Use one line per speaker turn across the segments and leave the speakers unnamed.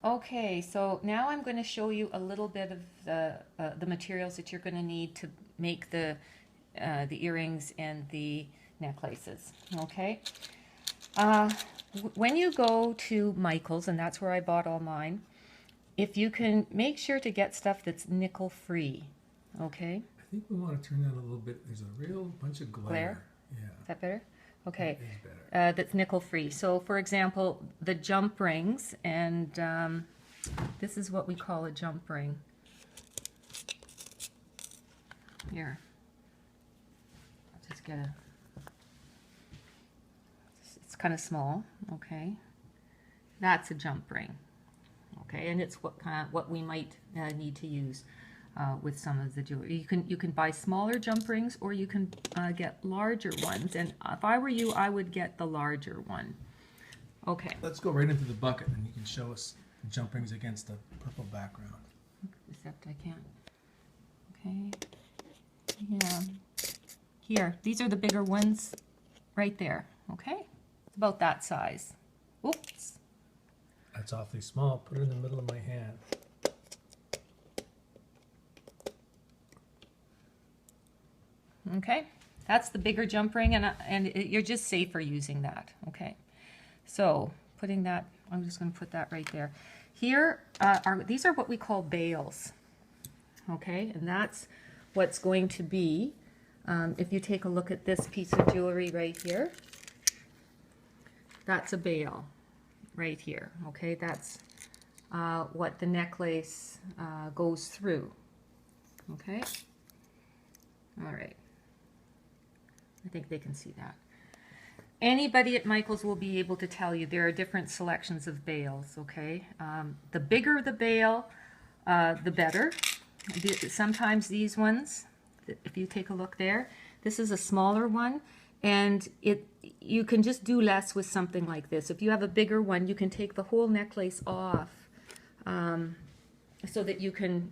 Okay, so now I'm going to show you a little bit of the materials that you're going to need to make the earrings and the necklaces. Okay, when you go to Michael's, and that's where I bought all mine, if you can make sure to get stuff that's nickel free. Okay,
I think we want to turn that a little bit. There's a real bunch of glare. Yeah,
is that better? Okay,
that is better.
that's nickel free. So, for example, the jump rings, and this is what we call a jump ring. Here, I'll just get a. It's kind of small. Okay, that's a jump ring. Okay, and it's what we might need to use with some of the jewelry. You can buy smaller jump rings, or you can get larger ones. And if I were you, I would get the larger one. Okay.
Let's go right into the bucket, and you can show us the jump rings against the purple background.
Except I can't. Okay. Yeah. Here, these are the bigger ones, right there. Okay, it's about that size. Oops.
That's awfully small. Put it in the middle of my hand.
Okay, that's the bigger jump ring, and you're just safer using that. Okay, so putting that, I'm just going to put that right there. Here these are what we call bales. Okay, and that's what's going to be. If you take a look at this piece of jewelry right here, that's a bale right here. Okay, that's what the necklace goes through. Okay, all right. I think they can see that. Anybody at Michael's will be able to tell you there are different selections of bales, okay? The bigger the bale, the better. Sometimes these ones, if you take a look there, this is a smaller one, and you can just do less with something like this. If you have a bigger one, you can take the whole necklace off so that you can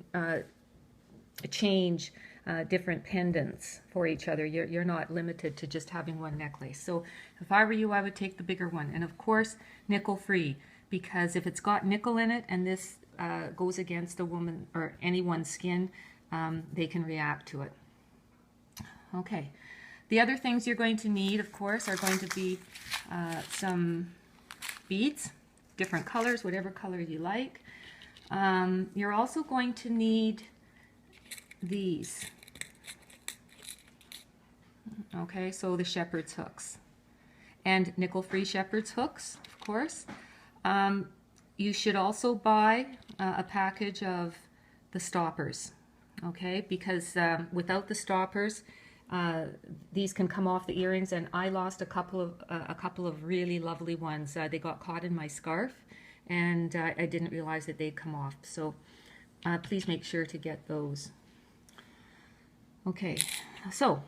change different pendants for each other. You're not limited to just having one necklace. So if I were you, I would take the bigger one. And of course, nickel free, because if it's got nickel in it and this goes against a woman or anyone's skin, they can react to it. Okay. The other things you're going to need, of course, are going to be some beads, different colors, whatever color you like. You're also going to need these. Okay, so the shepherd's hooks and nickel-free shepherd's hooks, of course. You should also buy a package of the stoppers, okay, because without the stoppers, these can come off the earrings, and I lost a couple of really lovely ones. They got caught in my scarf, and I didn't realize that they'd come off. So please make sure to get those. Okay, so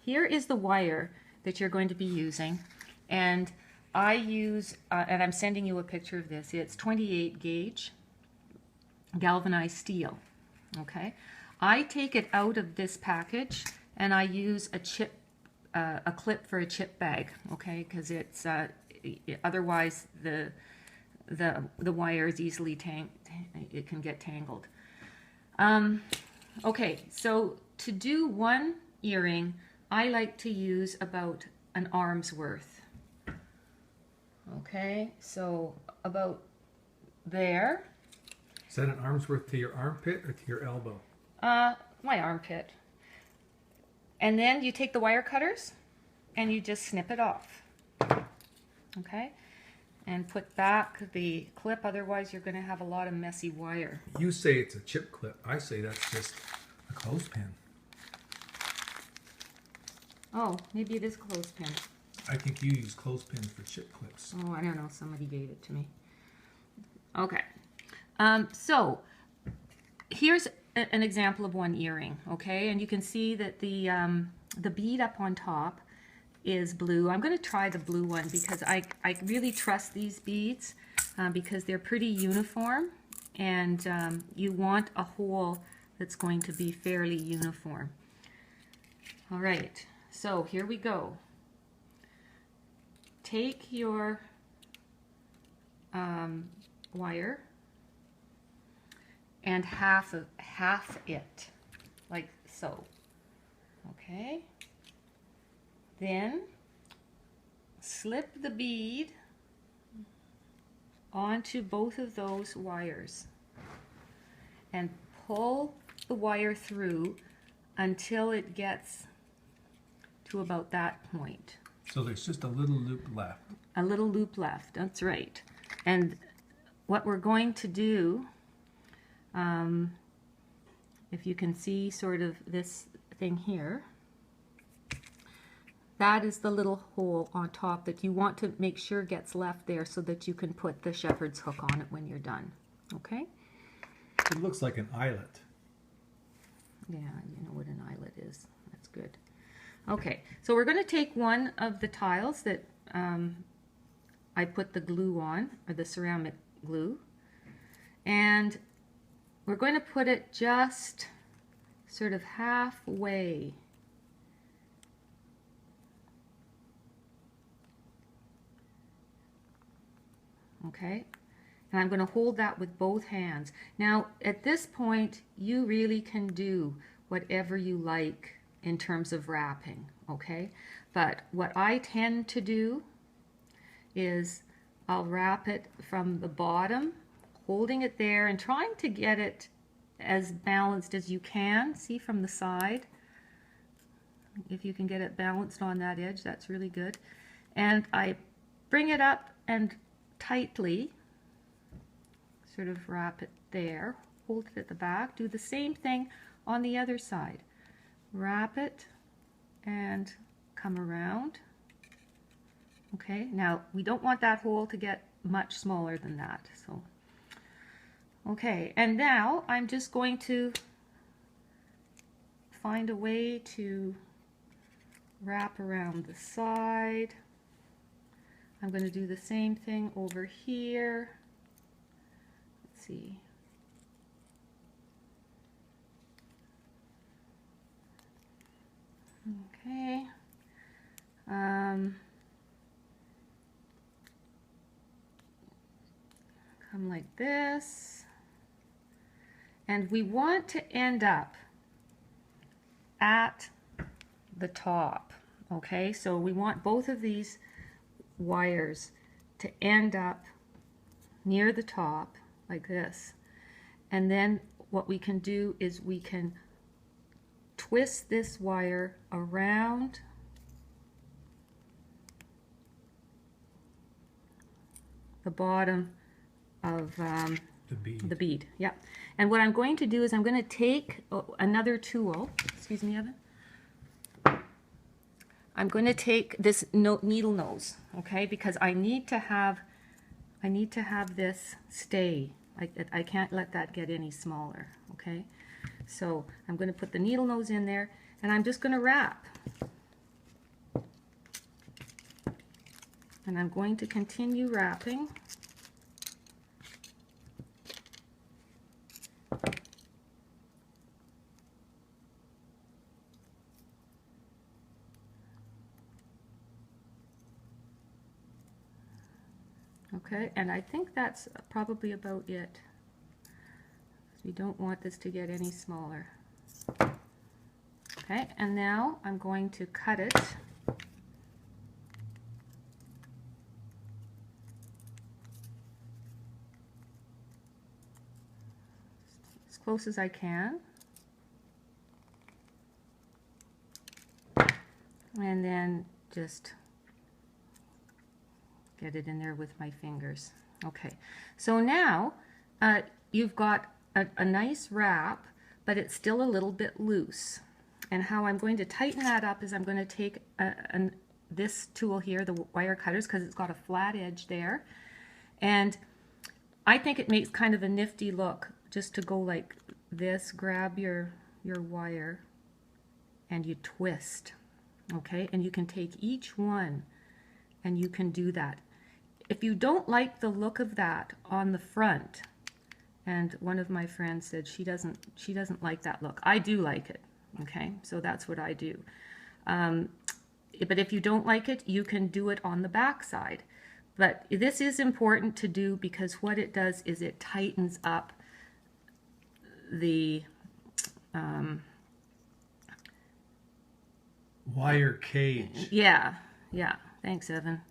here is the wire that you're going to be using, and I use, and I'm sending you a picture of this. It's 28 gauge galvanized steel. Okay, I take it out of this package and I use a clip for a chip bag. Okay, because it's otherwise the wire is easily it can get tangled. Okay, so to do one earring, I like to use about an arm's worth. Okay, so about there.
Is that an arm's worth to your armpit or to your elbow?
My armpit. And then you take the wire cutters and you just snip it off. Okay, and put back the clip, otherwise you're going to have a lot of messy wire.
You say it's a chip clip. I say that's just a clothespin.
Oh, maybe it is clothespin.
I think you use clothespins for chip clips.
Oh, I don't know. Somebody gave it to me. Okay. So here's an example of one earring. Okay, and you can see that the bead up on top is blue. I'm going to try the blue one because I really trust these beads because they're pretty uniform, and you want a hole that's going to be fairly uniform. All right. So here we go. Take your wire and half it, like so. Okay. Then slip the bead onto both of those wires and pull the wire through until it gets to about that point.
So there's just a little loop left.
A little loop left, that's right. And what we're going to do, if you can see sort of this thing here, that is the little hole on top that you want to make sure gets left there so that you can put the shepherd's hook on it when you're done. Okay?
It looks like an eyelet.
Yeah, you know what an eyelet is. That's good. Okay, so we're going to take one of the tiles that I put the glue on, or the ceramic glue, and we're going to put it just sort of halfway. Okay, and I'm going to hold that with both hands. Now, at this point, you really can do whatever you like in terms of wrapping, okay? But what I tend to do is I'll wrap it from the bottom, holding it there and trying to get it as balanced as you can. See from the side, if you can get it balanced on that edge, that's really good. And I bring it up and tightly sort of wrap it there, hold it at the back, do the same thing on the other side. Wrap it and come around. Okay, now we don't want that hole to get much smaller than that. So, okay, and now I'm just going to find a way to wrap around the side. I'm going to do the same thing over here. Let's see. Okay. Come like this. And we want to end up at the top. Okay, so we want both of these wires to end up near the top like this. And then what we can do is we can twist this wire around the bottom of the bead. Yeah. And what I'm going to do is I'm going to take another tool. Excuse me, Evan. I'm going to take this needle nose, okay, because I need to have this stay. I can't let that get any smaller, okay? So I'm going to put the needle nose in there, and I'm just going to wrap. And I'm going to continue wrapping. Okay, and I think that's probably about it. We don't want this to get any smaller. Okay, and now I'm going to cut it. As close as I can. And then just get it in there with my fingers. Okay, so now you've got a nice wrap, but it's still a little bit loose. And how I'm going to tighten that up is I'm going to take this tool here, the wire cutters, because it's got a flat edge there. And I think it makes kind of a nifty look just to go like this, grab your wire and you twist. Okay, and you can take each one and you can do that. If you don't like the look of that on the front, and one of my friends said she doesn't like that look. I do like it, okay? So that's what I do. But if you don't like it, you can do it on the back side. But this is important to do because what it does is it tightens up the
Wire cage.
yeah, yeah. Thanks, Evan.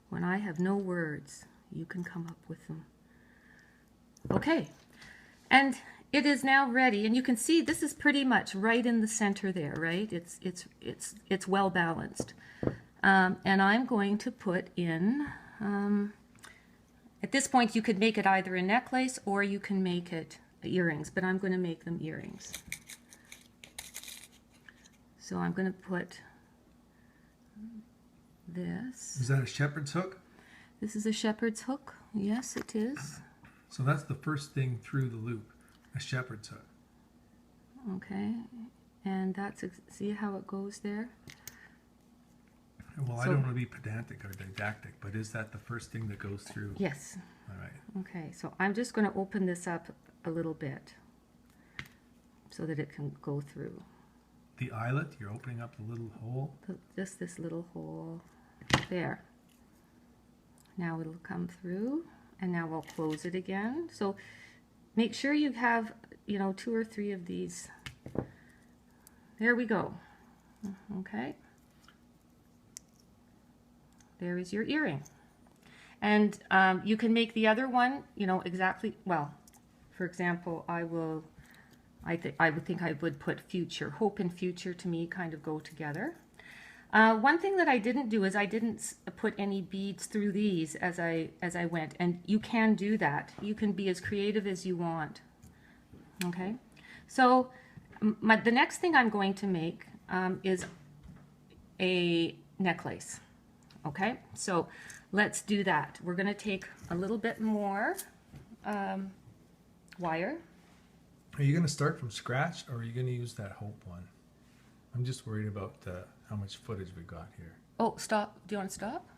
When I have no words, you can come up with them. Okay, and it is now ready, and you can see this is pretty much right in the center there, right? It's well balanced, and I'm going to put in. At this point, you could make it either a necklace or you can make it earrings, but I'm going to make them earrings. So I'm going to put this.
Is that a shepherd's hook?
This is a shepherd's hook. Yes, it is.
So that's the first thing through the loop, a shepherd's hook.
Okay, and that's, see how it goes there?
Well, I don't want to be pedantic or didactic, but is that the first thing that goes through?
Yes.
All right.
Okay, so I'm just going to open this up a little bit so that it can go through.
The eyelet, you're opening up the little hole.
Just this little hole there. Now it'll come through, and now we'll close it again. So make sure you have, 2 or 3 of these. There we go. Okay. There is your earring. And you can make the other one, exactly, well, for example, I would think I would put future. Hope and future to me kind of go together. One thing that I didn't do is I didn't put any beads through these as I went, and you can do that. You can be as creative as you want. Okay, so the next thing I'm going to make is a necklace. Okay, so let's do that. We're going to take a little bit more wire.
Are you going to start from scratch, or are you going to use that Hope one? I'm just worried about how much footage we got here.
Oh, stop. Do you want to stop?